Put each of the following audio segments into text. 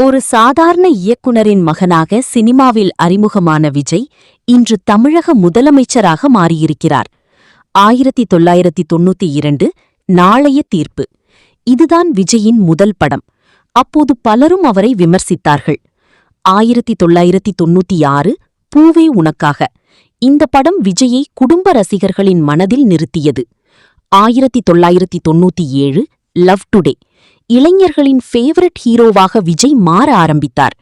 ஒரு சாதாரண இயக்குனரின் மகனாக சினிமாவில் அறிமுகமான விஜய் இன்று தமிழக முதலமைச்சராக மாறியிருக்கிறார். 1992 நாளைய தீர்ப்பு. இதுதான் விஜயின் முதல் படம். அப்போது பலரும் அவரை விமர்சித்தார்கள். 1996 பூவே உனக்காக. இந்த படம் விஜயை குடும்ப ரசிகர்களின் மனதில் நிறுத்தியது. 1997 லவ் டுடே. இளைஞர்களின் ஃபேவரட் ஹீரோவாக விஜய் மாற ஆரம்பித்தார்.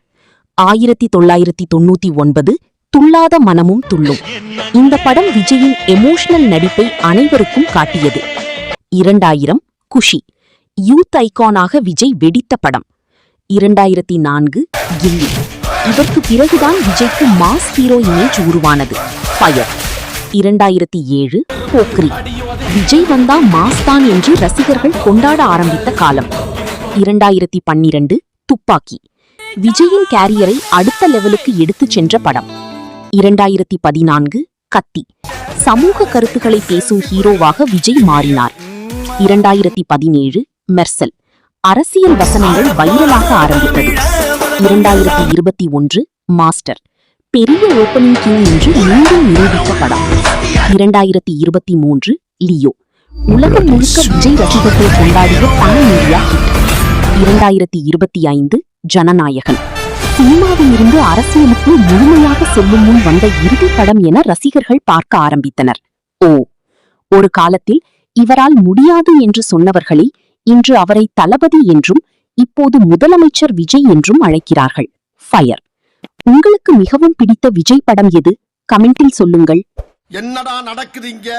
1999 துள்ளாத மனமும் துள்ளும். இந்த படம் விஜயின் எமோஷனல் நடிப்பை அனைவருக்கும் காட்டியது. 2000 குஷி. யூத் ஐகானாக விஜய் வெடித்த படம். 2004 கில்லி. இதற்கு பிறகுதான் விஜய்க்கு மாஸ் ஹீரோ இமேஜ் உருவானது. ஃபயர். 2007 போக்ரி. விஜய் வந்தா மாஸ் தான் என்று ரசிகர்கள் கொண்டாட ஆரம்பித்த காலம். 2012 துப்பாக்கி. விஜயின் கேரியரை அடுத்த லெவலுக்கு எடுத்துச் சென்ற படம். 2014 கத்தி. சமூக கருத்துக்களை பேசும் ஹீரோவாக விஜய் மாறினார். 2017 மெர்சல். அரசியல் வசனங்கள் வைரலாக ஆரம்பித்தது. 2021 மாஸ்டர். பெரிய ஓப்பனிங் கிங் என்று மீண்டும் நிரூபித்த படம். 2023 லியோ. உலகம் முழுக்க விஜய் ரசிகர்கள் கொண்டாடிய பான் இந்தியா ஹிட். 2025 ஜனநாயகன். சினிமாவில் இருந்து அரசியலுக்கு முழுமையாக செல்லும் முன் வந்த இறுதி படம் என ரசிகர்கள் பார்க்க ஆரம்பித்தனர். ஒரு காலத்தில் இவரால் முடியாது என்று சொன்னவர்களை இன்று அவரை தளபதி என்றும் இப்போது முதலமைச்சர் விஜய் என்றும் அழைக்கிறார்கள். ஃபயர். உங்களுக்கு மிகவும் பிடித்த விஜய் படம் எது? கமெண்டில் சொல்லுங்கள். என்னடா நடக்குதுங்க?